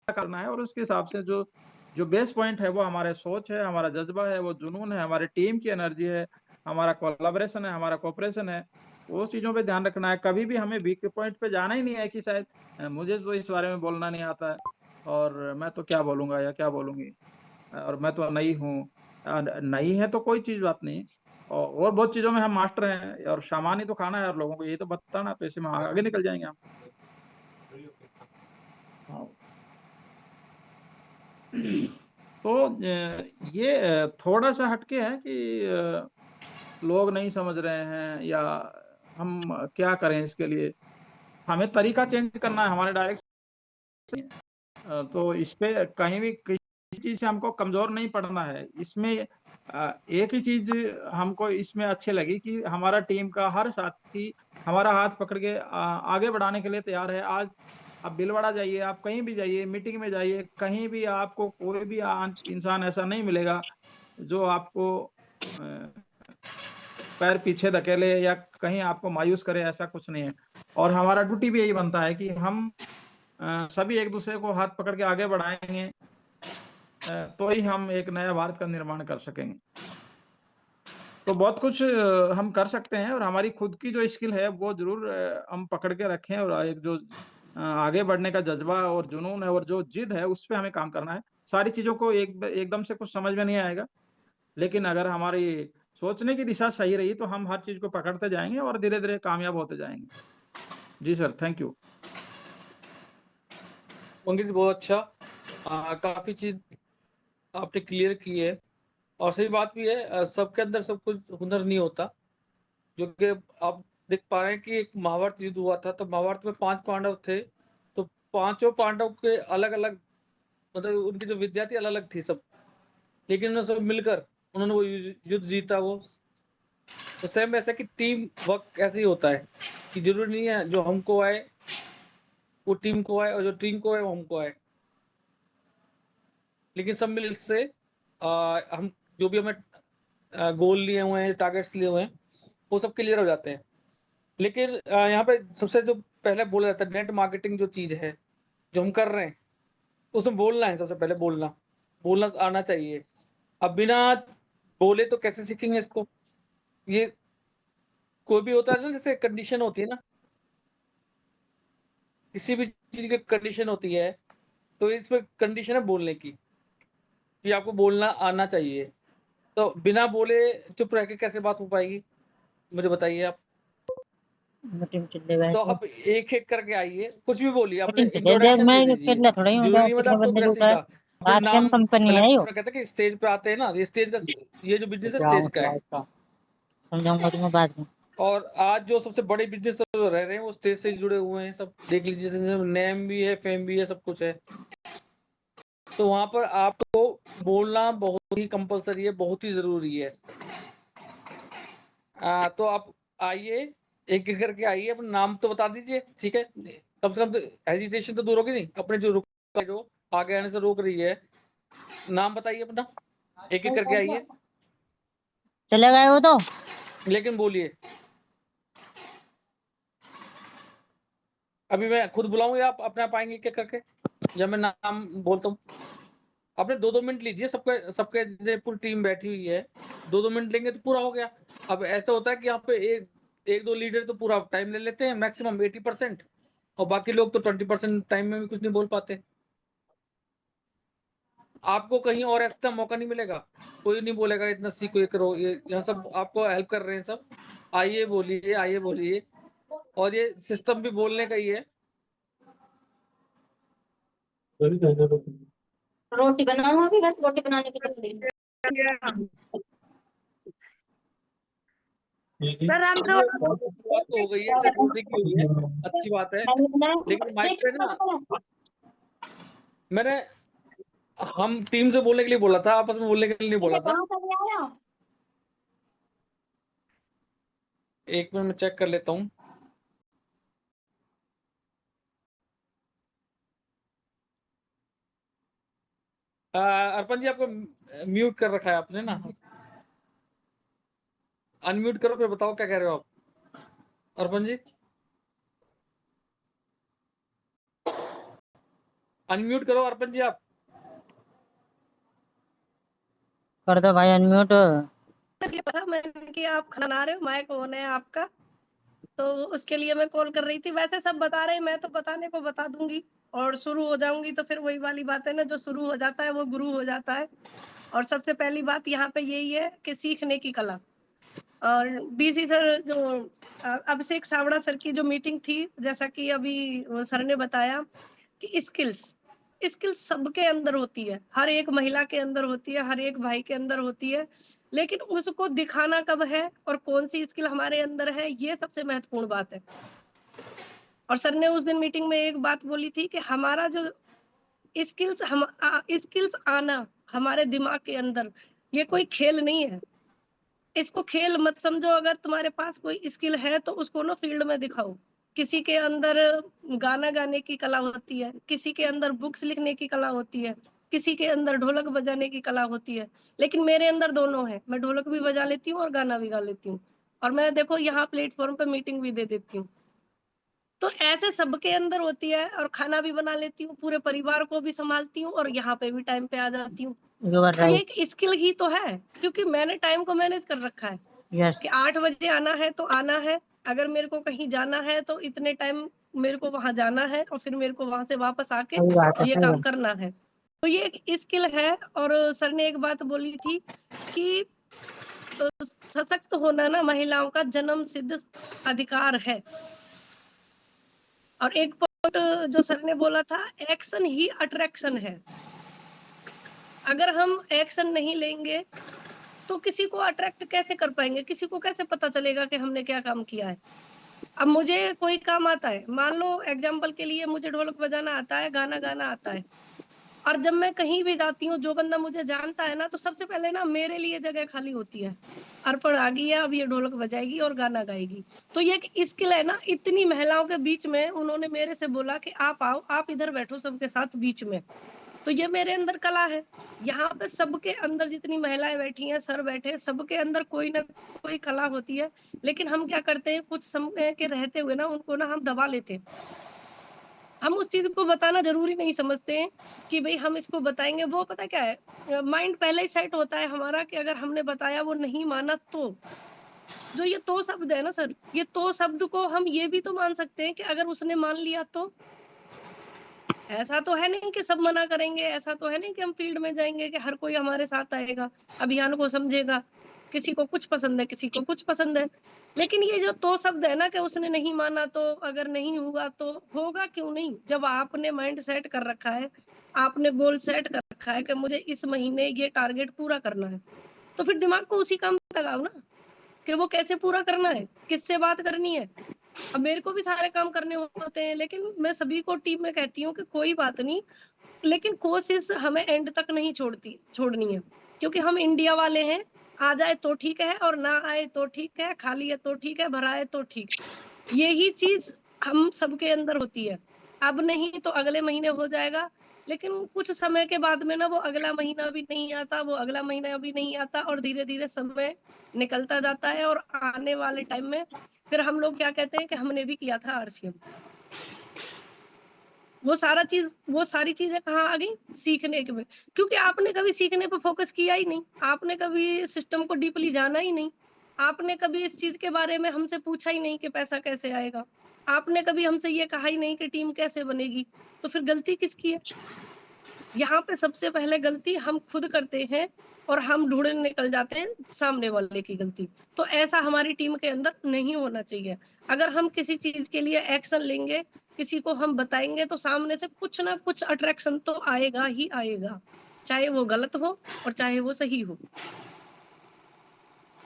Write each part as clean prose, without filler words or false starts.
करना है और उसके हिसाब से जो जो बेस पॉइंट है वो हमारे सोच है, हमारा जज़्बा है, वो जुनून है, हमारी टीम की एनर्जी है, हमारा कोलैबोरेशन है, हमारा कोऑपरेशन है, वो चीज़ों पे ध्यान रखना है। कभी भी हमें वीक पॉइंट पे जाना ही नहीं है कि शायद मुझे तो इस बारे में बोलना नहीं आता है और मैं तो क्या बोलूँगा या क्या बोलूँगी और मैं तो नई हूँ। नई है तो कोई चीज़ बात नहीं और बहुत चीज़ों में हम मास्टर हैं और सामान ही तो खाना है और लोगों को यही तो बताना है, तो इसी में आगे निकल जाएँगे हम। हाँ। तो ये थोड़ा-सा हटके है कि लोग नहीं समझ रहे हैं या हम क्या करें इसके लिए? हमें तरीका चेंज करना है, हमारे डायरेक्शन तो इस पे कहीं भी किसी चीज़ से हमको कमज़ोर नहीं पड़ना है। इसमें एक ही चीज़ हमको इसमें अच्छी लगी कि हमारा टीम का हर साथी हमारा हाथ पकड़ के आगे बढ़ाने के लिए तैयार है। आज आप भीलवाड़ा जाइए, आप कहीं भी जाइए, मीटिंग में जाइए, कहीं भी आपको कोई भी इंसान ऐसा नहीं मिलेगा, जो आपको अ, पैर पीछे धकेले या कहीं आपको मायूस करे, ऐसा कुछ नहीं है। और हमारा ड्यूटी भी यही बनता है कि हम सभी एक-दूसरे को हाथ पकड़ के आगे बढ़ाएँगे तो ही हम एक नया भारत का निर्माण कर सकेंगे। तो बहुत कुछ हम कर सकते हैं और हमारी खुद की जो स्किल है वो ज़रूर हम पकड़ के रखें और एक जो आगे बढ़ने का जज़्बा और जुनून है और जो ज़िद है उस पे हमें काम करना है। सारी चीज़ों को एकदम से कुछ समझ में नहीं आएगा, लेकिन अगर हमारी सोचने की दिशा सही रही तो हम हर चीज़ को पकड़ते जाएँगे और धीरे-धीरे कामयाब होते जाएँगे। जी सर, थैंक यू। मंगी जी बहुत अच्छा। काफ़ी चीज़ आपने क्लियर की है और सही बात भी है, सबके अंदर सब कुछ हुनर नहीं होता। जो कि आप देख पा रहे हैं कि एक महाभारत युद्ध हुआ था, तो महाभारत में 5 पांडव थे, तो पाँचों पांडव के अलग-अलग मतलब उनकी जो विद्या थी अलग-अलग थी सब, लेकिन उन्होंने सब मिलकर उन्होंने वो युद्ध जीता वो। तो सेम ऐसा कि टीम वर्क ऐसे ही होता है, कि ज़रूरी नहीं है जो हमको आए, वो टीम को आए और जो टीम को आए वो हमको आए। लेकिन सब मिल से हम जो भी हमें गोल लिए हुए हैं, टारगेट्स लिए हुए हैं, वो सब क्लियर हो जाते हैं। लेकिन यहाँ पे सबसे जो पहले बोला जाता है नेट मार्केटिंग जो चीज़ है, जो हम कर रहे हैं, उसमें बोलना है सबसे पहले बोलना। बोलना आना चाहिए। अब बिना बोले तो कैसे सीखेंगे इसको? ये कोई भी होता है ना जैसे कंडीशन होती है ना, किसी भी चीज़ की कंडीशन होती है, तो इसमें कंडीशन है बोलने की, कि आपको बोलना आना चाहिए। तो बिना बोले चुप रह के कैसे बात हो पाएगी? मुझे बताइए आप। मीटिंग चले गए तो थे। आप एक-एक करके आइए, कुछ भी बोलिए, अपने मीटिंग चले देख इंट्रोडक्शन मैं दे दीजिए। अकेला थोड़ा ही हूँ, ज़रूरी जाओ नहीं मतलब कितने आपको बंदे क्या रुका है। सीखा, अपने आरसीएम नाम कंपनी पहले है यो। कहते हैं कि स्टेज पे आते हैं ना, ये स्टेज का ये जो बिज़नेस है जाऊँ स्टेज का है। तो समझाऊंगा तुम्हें बाद में। और आज जो सबसे बड़े बिज़नेस रह रहे हैं, वो स्टेज से जुड़े हुए हैं सब। देख लीजिए नेम भी है, फेम भी है, सब कुछ है। तो वहाँ पर आपको बोलना बहुत ही कंपल्सरी है, बहुत ही ज़रूरी है। तो आप आइए, एक-एक करके आइए, अपना नाम तो बता दीजिए, ठीक है? कम से कम तो हेजिटेशन तो दूर होगी नहीं, अपने जो जो आगे आने से रोक रही है, नाम बताइए अपना, एक-एक करके आइए, चले गए वो तो। लेकिन बोलिए। अभी मैं खुद बुलाऊँ या आप अपने आप आएँगे एक-एक करके? जब मैं नाम बोलता हूँ, आपने 2-2 मिनट लीजिए, सबके सबके जैसे पूरी टीम बैठी हुई है, 2-2 मिनट लेंगे तो पूरा हो गया। अब ऐसा होता है कि यहाँ पे 1-2 लीडर तो पूरा टाइम ले लेते हैं, मैक्सिमम 80% और बाकी लोग तो 20% टाइम में भी कुछ नहीं बोल पाते। आपको कहीं और ऐसा मौका नहीं मिलेगा, कोई नहीं बोलेगा इतना सीखो, ये करो, ये यहाँ सब आपको हेल्प कर रहे हैं सब। आइए बोलिए और ये सिस्टम भी बोलने का ही है। रोटी बनाऊँ अभी, बस रोटी बनाने की तैयारी है। सर हम अब तो शुरुआत तो हो गई है, सिर्फ बोलने की हुई है, अच्छी बात है। लेकिन माइक पे ना मैंने हम टीम से बोलने के लिए बोला था, आपस में बोलने के लिए नहीं बोला था। एक मिनट मैं चेक कर लेता हूँ। अर्पण जी आपको म्यूट कर रखा है आपने ना? अनम्यूट करो फिर बताओ क्या कह रहे हो आप? अर्पण जी? अनम्यूट करो अर्पण जी आप। कर दो भाई अनम्यूट। ये पता मैंने कि आप खाना बना रहे हो, माइक ऑन है आपका, तो उसके लिए मैं कॉल कर रही थी। वैसे सब बता रहे हैं, मैं तो बताने को बता दूंगी और शुरू हो जाऊंगी, तो फिर वही वाली बात है ना, जो शुरू हो जाता है वो गुरु हो जाता है। और सबसे पहली बात यहाँ पे यही है कि सीखने की कला। और बीसी सर जो अभिषेक सावड़ा सर की जो मीटिंग थी, जैसा कि अभी सर ने बताया कि स्किल्स सबके अंदर होती है, हर एक महिला के अंदर होती है, हर एक भाई के अंदर होती है, लेकिन उसको दिखाना कब है और कौन सी स्किल हमारे अंदर है, ये सबसे महत्वपूर्ण बात है। और सर ने उस दिन मीटिंग में एक बात बोली थी कि हमारा जो स्किल्स आना हमारे दिमाग के अंदर, ये कोई खेल नहीं है। इसको खेल मत समझो। अगर तुम्हारे पास कोई स्किल है तो उसको ना फील्ड में दिखाओ। किसी के अंदर गाना गाने की कला होती है, किसी के अंदर बुक्स लिखने की कला होती है, किसी के अंदर ढोलक बजाने की कला होती है, लेकिन मेरे अंदर दोनों है। मैं ढोलक भी बजा लेती हूँ और गाना भी गा लेती हूँ, और मैं देखो यहाँ प्लेटफॉर्म पे मीटिंग भी दे देती हूँ। तो ऐसे सबके अंदर होती है। और खाना भी बना लेती हूँ, पूरे परिवार को भी संभालती हूँ, और यहाँ पे भी टाइम पे आ जाती हूँ। यू आर तो ये राइट। एक स्किल ही तो है, क्योंकि मैंने टाइम को मैनेज कर रखा है यस। कि 8 बजे आना है तो आना है। अगर मेरे को कहीं जाना है तो इतने टाइम मेरे को वहां जाना है, और फिर मेरे को वहां से वापस आके सही बात है, ये सही काम बात। करना है। तो ये एक स्किल है। और सर ने एक बात बोली थी कि सशक्त होना ना महिलाओं का जन्म सिद्ध अधिकार है। और एक पॉइंट जो सर ने बोला था, एक्शन ही अट्रैक्शन है। अगर हम एक्शन नहीं लेंगे तो किसी को अट्रैक्ट कैसे कर पाएंगे, किसी को कैसे पता चलेगा कि हमने क्या काम किया है। अब मुझे कोई काम आता है, मान लो एग्जाम्पल के लिए मुझे ढोलक बजाना आता है, गाना गाना आता है, और जब मैं कहीं भी जाती हूँ, जो बंदा मुझे जानता है ना, तो सबसे पहले ना मेरे लिए जगह खाली होती है। अर्पण आ गई है, अब ये ढोलक बजाएगी और गाना गाएगी। तो ये एक स्किल है ना, इतनी महिलाओं के बीच में उन्होंने मेरे से बोला कि आप आओ, आप इधर बैठो सबके साथ बीच में। तो ये मेरे अंदर कला है। यहाँ पे सबके अंदर जितनी महिलाएं बैठी हैं, सर बैठे, सबके अंदर कोई ना कोई कला होती है। लेकिन हम क्या करते हैं, कुछ समय के रहते हुए ना उनको ना हम दबा लेते हैं। हम उस चीज को बताना जरूरी नहीं समझते हैं कि भाई हम इसको बताएंगे। वो पता क्या है, माइंड पहले ही सेट होता है हमारा कि अगर हमने बताया वो नहीं माना तो। जो ये तो शब्द है ना सर, ये तो शब्द को हम ये भी तो मान सकते हैं कि अगर उसने मान लिया तो। ऐसा तो है नहीं कि सब मना करेंगे, ऐसा तो है नहीं कि हम फील्ड में जाएंगे कि हर कोई हमारे साथ आएगा, अभियान को समझेगा। किसी को कुछ पसंद है, किसी को कुछ पसंद है। लेकिन ये जो तो शब्द है ना कि उसने नहीं माना तो, अगर नहीं हुआ तो, होगा क्यों नहीं। जब आपने माइंड सेट कर रखा है, आपने गोल सेट कर रखा है कि मुझे इस महीने ये टारगेट पूरा करना है, तो फिर दिमाग को उसी काम में लगाओ ना, कि वो कैसे पूरा करना है, किससे बात करनी है। अब मेरे को भी सारे काम करने होते हैं, लेकिन मैं सभी को टीम में कहती हूँ कि कोई बात नहीं, लेकिन कोशिश हमें एंड तक नहीं छोड़नी है। क्योंकि हम इंडिया वाले हैं, आ जाए तो ठीक है और ना आए तो ठीक है, खाली है तो ठीक है, भरा है तो ठीक। यही चीज हम सबके अंदर होती है। अब नहीं तो अगले महीने हो जाएगा, लेकिन कुछ समय के बाद में ना वो अगला महीना भी नहीं आता, वो अगला महीना भी नहीं आता, और धीरे धीरे समय निकलता जाता है। और आने वाले टाइम में फिर हम लोग क्या कहते हैं कि हमने भी किया था आरसीएम। वो सारी चीजें कहाँ आ गई, सीखने के में। क्योंकि आपने कभी सीखने पर फोकस किया ही नहीं, आपने कभी सिस्टम को डीपली जाना ही नहीं, आपने कभी इस चीज के बारे में हमसे पूछा ही नहीं कि पैसा कैसे आएगा, आपने कभी हमसे ये कहा ही नहीं कि टीम कैसे बनेगी। तो फिर गलती किसकी है। यहाँ पे सबसे पहले गलती हम खुद करते हैं, और हम ढूंढने निकल जाते हैं सामने वाले की गलती। तो ऐसा हमारी टीम के अंदर नहीं होना चाहिए। अगर हम किसी चीज के लिए एक्शन लेंगे, किसी को हम बताएंगे, तो सामने से कुछ ना कुछ अट्रैक्शन तो आएगा ही आएगा, चाहे वो गलत हो और चाहे वो सही हो।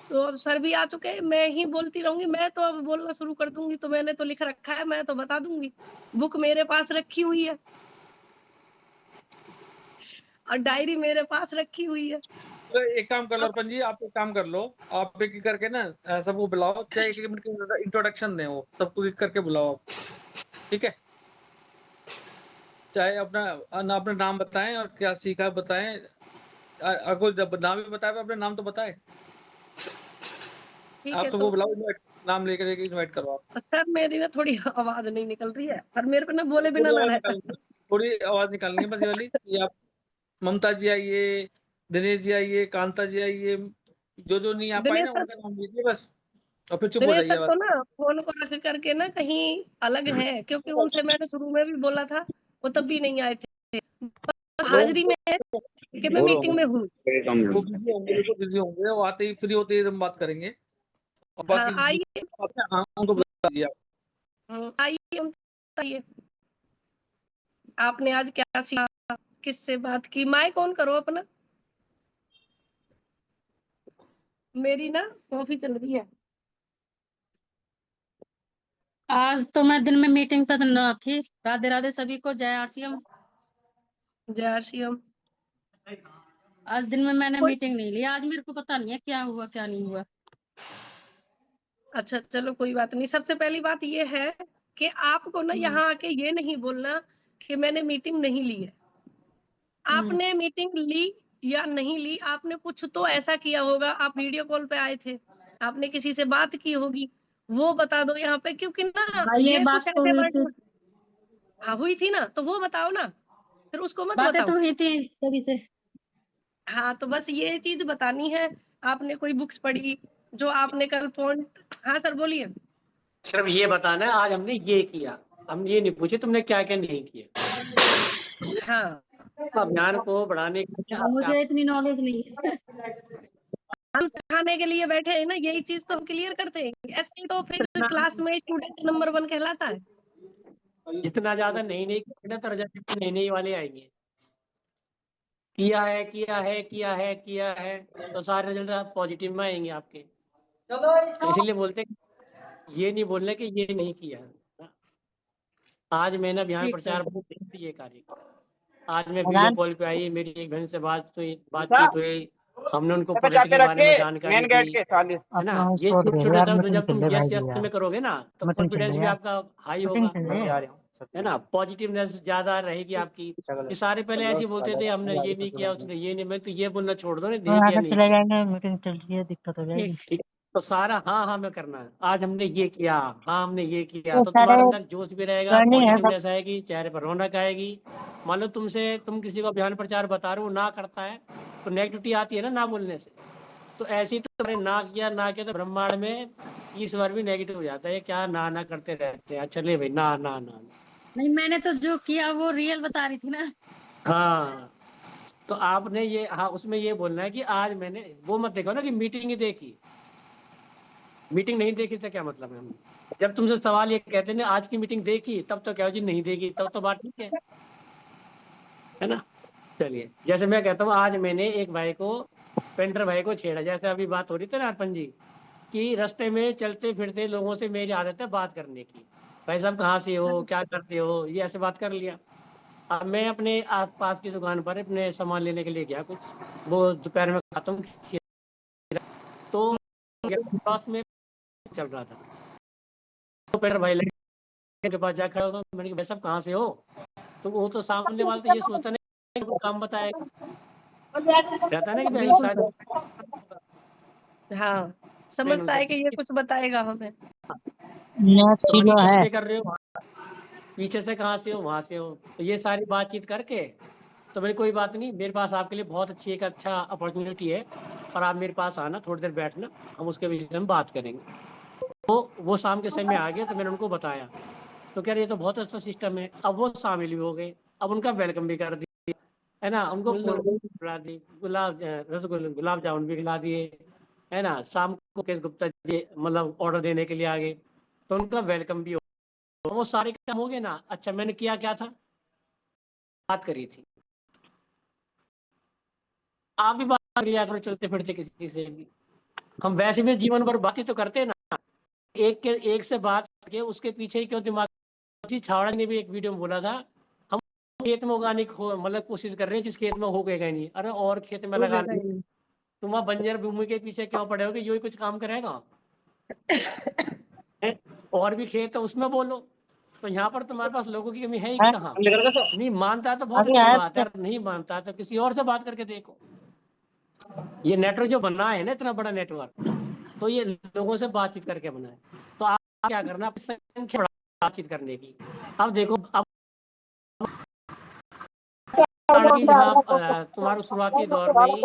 तो अब सर भी आ चुके हैं, मैं ही बोलती रहूंगी। मैं तो अब बोलना शुरू कर दूंगी, तो मैंने तो लिख रखा है, मैं तो बता दूंगी। बुक मेरे पास रखी हुई है और डायरी मेरे पास रखी हुई है। तो एक काम कर लो अर्पण जी, आप एक काम कर लो, आप एक करके ना सबको बुलाओ, चाहे एक मिनट की इंट्रोडक्शन दें, वो सबको एक करके बुलाओ आप, ठीक है। चाहे अपना नाम बताएं और क्या सीखा बताएं। अगर जब नाम भी बताए अपना नाम तो बताए। ठीक आप है। सबको तो बुलाओ, नाम लेकर इनवाइट करो आप। सर मेरी ना थोड़ी आवाज नहीं निकल रही है, पर मेरे को ना बोले बिना पूरी ना आवाज रहता। निकाल थोड़ी आवाज निकालनी है बस ये वाली कि आप ममता जी आइए, दिनेश जी आइए, कांता जी आइए, जो नहीं आ पाए दिनेश ना सर, उनका नाम लीजिए बस, और फिर चुप हो दिनेश जाइए सर बस। तो ना फोन को रख करके ना कहीं अलग है, क्योंकि उनसे मैंने शुरू में भी बोला था, वो तब भी नहीं आए थे। हाजिरी में है कि मैं मीटिंग में हूँ। वो बिजी होंगे, बिल्कुल बिजी होंगे, वो आते ही फ्री होते ही हम बात करेंगे। और हाँ बाकी आइए, हाँ उनको बुला दीजिए आप। आइए, बताइए आपने आज क्या सीखा, किससे बात की। माइक ऑन करो अपना, मेरी ना कॉफी चल रही है। आज तो मैं दिन में मीटिंग पे न थी। राधे राधे सभी को, जय आरसीएम। जय आरसीएम। आज दिन में मैंने कोई मीटिंग नहीं ली। आज मेरे को पता नहीं है क्या हुआ क्या नहीं हुआ। अच्छा चलो कोई बात नहीं। सबसे पहली बात ये है कि आपको ना यहाँ आके ये नहीं बोलना कि मैंने मीटिंग नहीं ली है। आपने मीटिंग ली या नहीं ली, आपने कुछ तो ऐसा किया होगा। आप वीडियो कॉल पे आए थे, आपने किसी से बात की होगी, वो बता दो यहाँ पे, क्योंकि ना हाँ, ये ये बात कुछ तो ऐसे हुई वर्ड। थी। हाँ हुई थी ना, तो वो बताओ ना, फिर उसको मत बातें बताओ। तो हुई थी सभी से। हाँ तो बस ये चीज बतानी है। आपने कोई बुक्स पढ़ी जो आपने कल पॉइंट। हाँ सर बोलिए। सिर्फ ये बताना है आज हमने ये किया, हम ये नहीं पूछे तुमने क्या क्या नहीं किया। हाँ अभियान को बढ़ाने के लिए मुझे इतनी नॉलेज नहीं है। हम सिखाने के लिए बैठे हैं ना, यही चीज तो हम क्लियर करते हैं। ऐसे ही तो फिर क्लास में स्टूडेंट नंबर 1 कहलाता है। जितना ज्यादा नई नई तो रिजल्ट नई नई वाले आएंगे। किया है किया है किया है किया है तो सारे रिजल्ट पॉजिटिव में आएंगे आपके। तो इसीलिए बोलते ये नहीं बोलने कि ये नहीं किया। आज मैंने अभियान ठीक सर। प्रचार बहुत ये कार्य किया। आज मैं वीडियो प्रधान कॉल पे आई, मेरी एक बहन से बातचीत हुई, हमने उनको प्रोडक्ट के बारे में जानकारी दी, है ना। अपना ये उसको छोटे दे दो छोटे यार, शब्द मीटिंग जब चल तुम रही है यस भाई यस जी यार, में करोगे ना तो मीटिंग चल कॉन्फिडेंस रही भी है, आपका हाई मीटिंग होगा, चल रही है ना। पॉजिटिवनेस ज्यादा रहेगी आपकी। ये सारे पहले ऐसे ही बोलते थे हमने ये नहीं किया, उसने ये नहीं, मैं तो ये बोलना छोड़ दो ना, तो नहीं यहाँ किया से नहीं चले किया। जाएंगे, मीटिंग चल रही है, दिक्कत हो जाएगी। ठीक। ठीक। तो सारा हाँ हाँ में करना है। आज हमने ये किया, हाँ हमने ये किया, तो तो सारे तुम्हारे अंदर जोश भी रहेगा, रनिंग है सब। पॉजिटिवनेस आएगी, चेहरे पर रौनक आएगी। मान लो तुम किसी को अभियान प्रचार बता रहे हो, ना करता है तो नेगेटिविटी आती है ना बोलने से। तो ऐसे ही तो तुमने ना किया तो ब्रह्मांड में ईश्वर भी नेगेटिव हो जाता है। क्या ना करते रहते हैं। चले भाई ना। नहीं, मैंने तो जो किया वो रियल बता रही थी ना। हाँ तो आपने ये, हाँ उसमें ये बोलना है कि आज मैंने वो मत देखो ना कि मीटिंग ही देखी, मीटिंग नहीं देखी से क्या मतलब है। जब तुमसे सवाल ये कहते हैं आज की मीटिंग देखी, तब तो क्या जी नहीं देखी, तब तो बात ठीक है ना। चलिए जैसे मैं कहता हूँ आज मैंने एक भाई को, पेंटर भाई को छेड़ा, जैसे अभी बात हो रही थी ना अर्पण जी कि रास्ते में चलते फिरते लोगों से मेरी आदत है बात करने की। भाई साहब कहाँ से हो, क्या करते हो, ये ऐसे बात कर लिया। अब मैं अपने आसपास की दुकान पर अपने सामान लेने के लिए गया, कुछ वो दोपहर में खाता हूँ, तो पास में चल रहा था, तो पेंटर भाई के पास जा खड़ा होगा, मैंने कहा भाई साहब कहाँ से हो। तो वो तो सामने वाले तो ये सोचता नहीं कि काम बताएगा, रहता ना कि भाई बिल्कुल शायद सर। हाँ समझता है कि ये कुछ बताएगा हमें। नेक्स्ट तो जो है कैसे कर रहे हो, पीछे से कहाँ से हो, वहां से हो, तो ये सारी बातचीत करके तो मेरी कोई बात नहीं, मेरे पास आपके लिए बहुत अच्छी एक अच्छा अपॉर्चुनिटी है, और आप मेरे पास आना, थोड़ी देर बैठना, हम उसके विषय में बात करेंगे। तो वो शाम के समय आ गए, तो मैंने उनको बताया, तो कह रहे ये तो बहुत अच्छा सिस्टम है। अब वो शामिल भी हो गए, अब उनका वेलकम भी कर दिया, है ना, उनको खिला दी, रसगुल्ले गुलाब जामुन भी खिला दिए, है ना। शाम को केस गुप्ता जी मतलब ऑर्डर देने के लिए आ गए, तो उनका वेलकम भी हो, तो वो सारे काम हो गए ना। अच्छा मैंने किया क्या था, बात करी थी, आप भी बात करिए करो चलते फिरते किसी से भी। हम वैसे भी जीवन भर बातें तो करते हैं ना, एक से बात करके उसके पीछे ही क्यों दिमाग। छावड़ा ने भी एक वीडियो में बोला था, हम खेत में उगाने की मतलब कोशिश कर रहे हैं जिस खेत में हो गएगा नहीं, अरे और खेत में लगा लेंगे। तुम वहाँ बंजर भूमि के पीछे क्यों पड़े होगे, यही कुछ काम करेगा। और भी खेत है उसमें बोलो, तो यहाँ पर तुम्हारे पास लोगों की कमी है ही कहाँ। नहीं मानता है तो बहुत अभी अच्छी आया बात है, नहीं मानता है तो किसी और से बात करके देखो। ये नेटवर्क जो बना है ना, इतना बड़ा नेटवर्क, तो ये लोगों से बातचीत करके बना है। तो आप क्या करना, संख्या बातचीत करने की। अब देखो, अब कि जनाब तुम्हारे शुरुआती दौर में ही